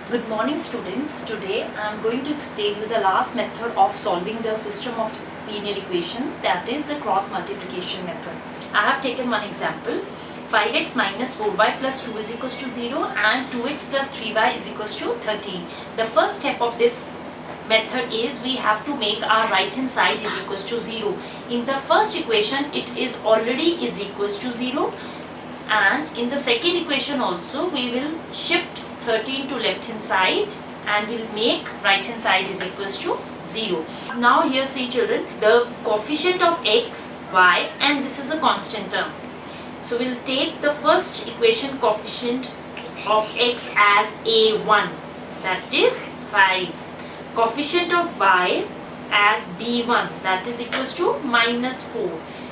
Good morning students. Today I am going to explain you the last method of solving the system of linear equation, that is the cross multiplication method. I have taken one example. 5x minus 4y plus 2 is equals to 0 and 2x plus 3y is equals to 13. The first step of this method is we have to make our right hand side is equals to 0. In the first equation it is already is equals to 0, and in the second equation also we will shift 13 to left hand side and we'll make right hand side is equals to 0. Now here see children, the coefficient of x, y, and this is a constant term. So we'll take the first equation coefficient of x as a1, that is 5. Coefficient of y as b1, that is equals to minus 4.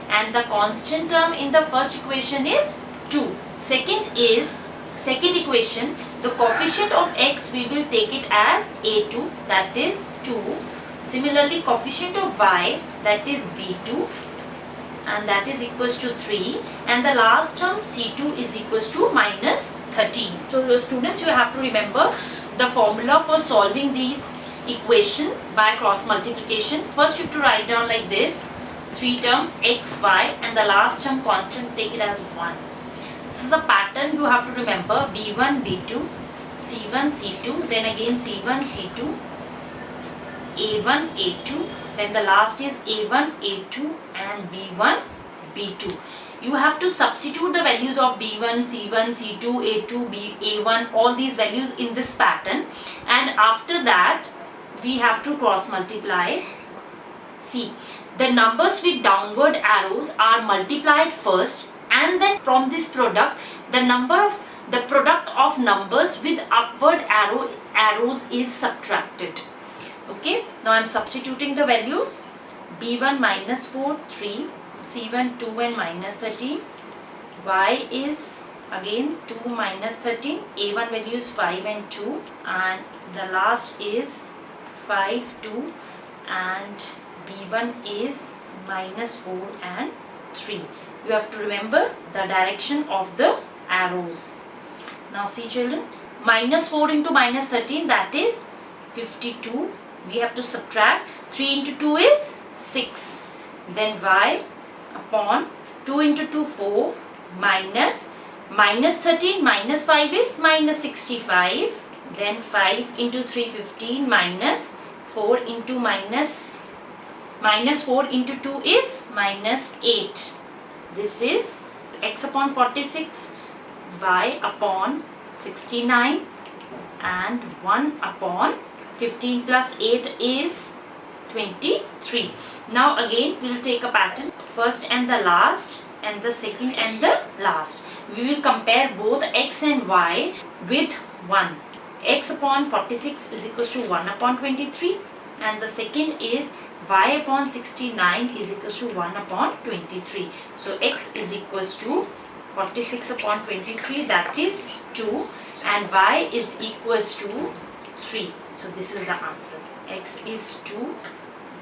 And the constant term in the first equation is 2. Second equation, the coefficient of x we will take it as a2, that is 2. Similarly, coefficient of y, that is b2, and that is equals to 3, and the last term c2 is equals to minus 13. So students, you have to remember the formula for solving these equation by cross multiplication. First you have to write down like this, 3 terms x, y, and the last term constant take it as 1. This is a pattern you have to remember: b1, b2, c1, c2, then again c1, c2, a1, a2, then the last is a1, a2, and b1, b2. You have to substitute the values of b1, c1, c2, a2, a1, all these values in this pattern, and after that we have to cross multiply. See, the numbers with downward arrows are multiplied first, and then from this product the product of numbers with upward arrows is subtracted. Okay, now I am substituting the values: b1 minus 4, 3, c1 2 and minus 13, y is again 2 minus 13, a1 value is 5 and 2, and the last is 5, 2, and b1 is minus 4 and 3. You have to remember the direction of the arrows. Now see children, minus 4 into minus 13, that is 52. We have to subtract. 3 into 2 is 6. Then y upon 2 into 2, 4, minus 13 minus 5 is minus 65. Then 5 into 3, 15, minus 4 into minus 4 into 2 is minus 8. This is x upon 46, y upon 69, and 1 upon 15 plus 8 is 23. Now again we will take a pattern, first and the last, and the second and the last. We will compare both x and y with 1. X upon 46 is equals to 1 upon 23, and the second is y upon 69 is equals to 1 upon 23. So x is equals to 46 upon 23, that is 2, and y is equals to 3. So this is the answer. X is 2,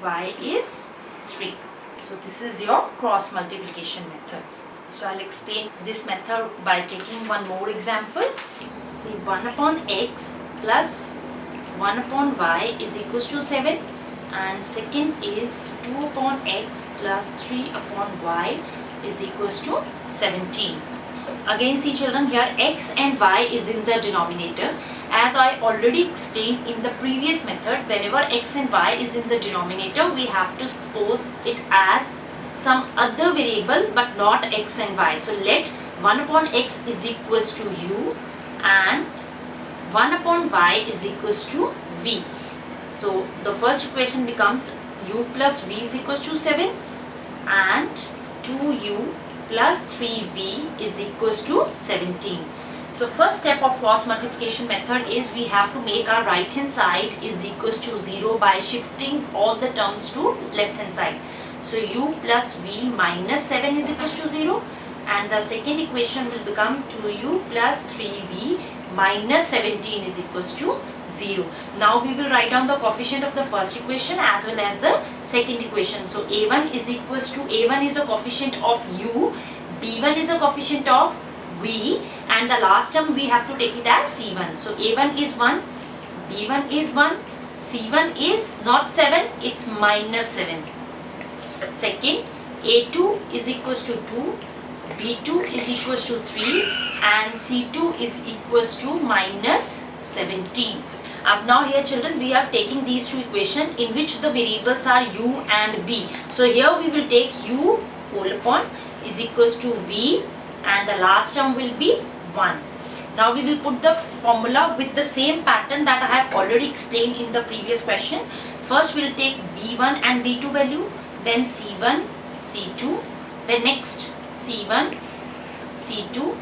y is 3. So this is your cross multiplication method. So I'll explain this method by taking one more example. Say 1 upon x plus 1 upon y is equals to 7, and second is 2 upon x plus 3 upon y is equals to 17. Again see children, here x and y is in the denominator. As I already explained in the previous method, whenever x and y is in the denominator, we have to suppose it as some other variable but not x and y. So let 1 upon x is equals to u and 1 upon y is equals to v. So the first equation becomes u plus v is equals to 7 and 2u plus 3v is equals to 17. So first step of cross multiplication method is we have to make our right hand side is equals to 0 by shifting all the terms to left hand side. So u plus v minus 7 is equals to 0, and the second equation will become 2u plus 3v minus 17 is equals to 0. Now we will write down the coefficient of the first equation as well as the second equation. So a1 is equals to, a1 is a coefficient of u, b1 is a coefficient of v, and the last term we have to take it as c1. So a1 is 1, B1 is 1, C1 is not 7, it's minus 7. Second, A2 is equals to 2, B2 is equals to 3 and C2 is equals to minus 17. Now here children, we are taking these two equations in which the variables are u and v. So here we will take u whole upon is equals to v and the last term will be 1. Now we will put the formula with the same pattern that I have already explained in the previous question. First we will take b1 and b2 value, then c1, c2, then next c1, c2,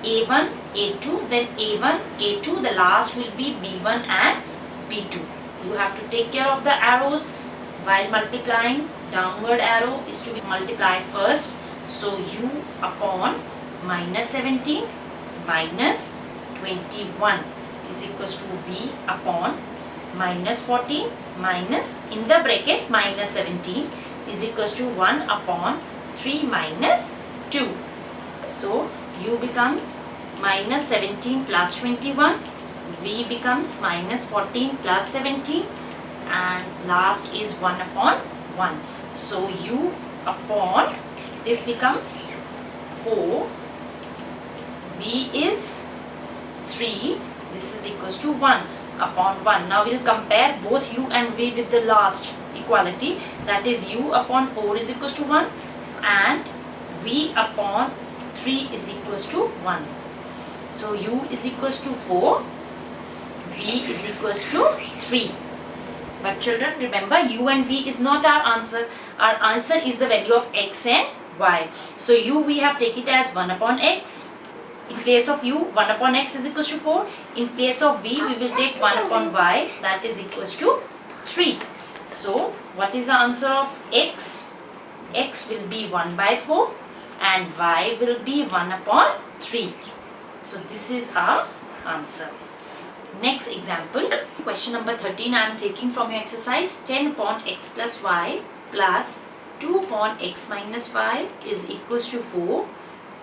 a1, a2, then a1, a2, the last will be b1 and b2. You have to take care of the arrows while multiplying. Downward arrow is to be multiplied first. So u upon minus 17 minus 21 is equals to v upon minus 14 minus in the bracket minus 17 is equals to 1 upon 3 minus 2. So u becomes minus 17 plus 21, v becomes minus 14 plus 17 and last is 1 upon 1. So u upon this becomes 4, v is 3, this is equals to 1 upon 1. Now we will compare both u and v with the last equality, that is u upon 4 is equals to 1 and v upon 3 is equals to 1. So u is equals to 4, v is equals to 3. But children, remember, u and v is not our answer. Our answer is the value of x and y. So u we have taken it as 1 upon x. In place of u, 1 upon x is equals to 4. In place of v, we will take 1 upon y, that is equals to 3. So what is the answer of x? X will be 1 by 4 and y will be 1 upon 3. So this is our answer. Next example, question number 13 I am taking from your exercise. 10 upon x plus y plus 2 upon x minus y is equals to 4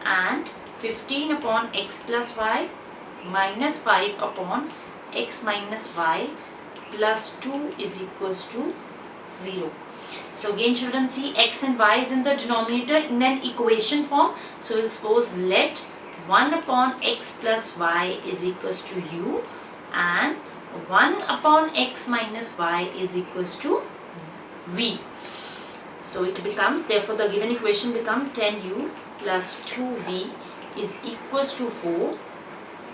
and 15 upon x plus y minus 5 upon x minus y plus 2 is equals to 0. So again children, see, x and y is in the denominator in an equation form. So we'll suppose let 1 upon x plus y is equals to u and 1 upon x minus y is equals to v. So it becomes, therefore the given equation becomes 10u plus 2v is equals to 4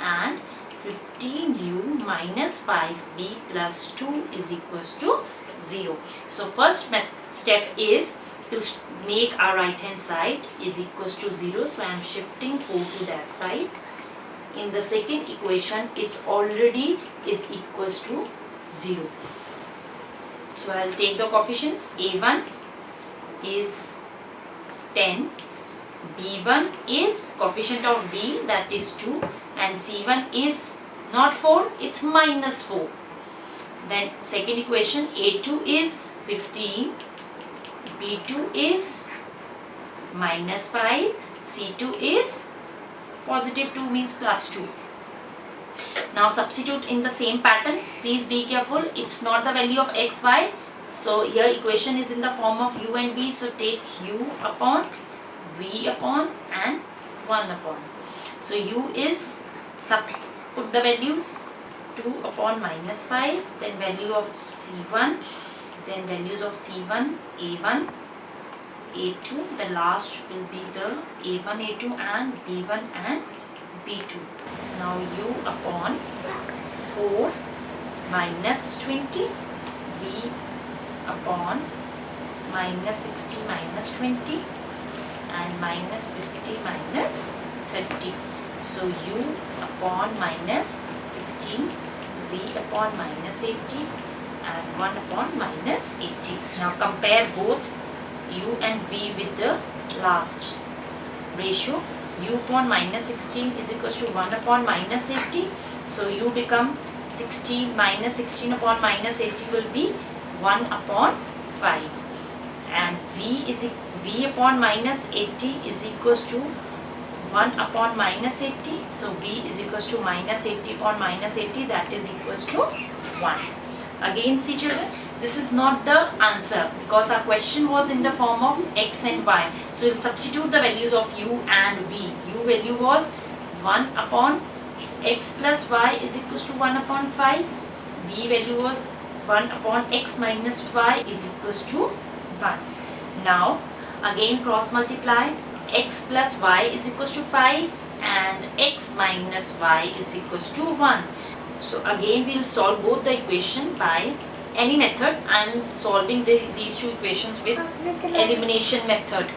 and 15u minus 5v plus 2 is equals to 0. So first step is to make our right hand side is equals to 0. So I am shifting 4 to that side. In the second equation, it's already is equals to 0. So I'll take the coefficients. A1 is 10, B1 is coefficient of B, that is 2, and C1 is not 4, it's minus 4. Then second equation, A2 is 15, B2 is minus 5, C2 is positive 2 means plus 2. Now substitute in the same pattern. Please be careful, it's not the value of x, y. So here equation is in the form of u and v. So take u upon, v upon and 1 upon. So u is, put the values, 2 upon minus 5, then value of c1, then values of c1, a1, a2, the last will be the a1, a2 and b1 and b2. Now u upon 4 minus 20, v upon minus 60 minus 20 and minus 50 minus 30. So u upon minus 16, v upon minus 80 and 1 upon minus 80. Now compare both u and v with the last ratio. U upon minus 16 is equals to 1 upon minus 80. So u become 16 minus 16 upon minus 80 will be 1 upon 5. And v upon minus 80 is equals to 1 upon minus 80. So v is equals to minus 80 upon minus 80, that is equals to 1. Again see children, this is not the answer because our question was in the form of x and y. So we'll substitute the values of u and v. U value was 1 upon x plus y is equals to 1 upon 5. V value was 1 upon x minus y is equals to 1. Now again cross multiply. X plus y is equals to 5 and x minus y is equals to 1. So again we will solve both the equation by any method. I am solving these two equations with elimination method.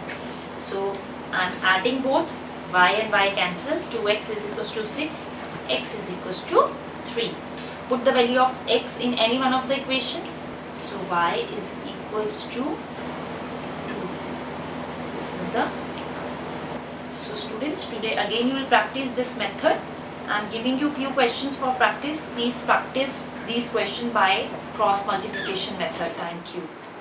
So I am adding both, y and y cancel, 2x is equals to 6, x is equals to 3. Put the value of x in any one of the equation. So y is equals to 2. This is the answer. So students, today again you will practice this method. I am giving you few questions for practice. Please practice these questions by cross multiplication method. Thank you.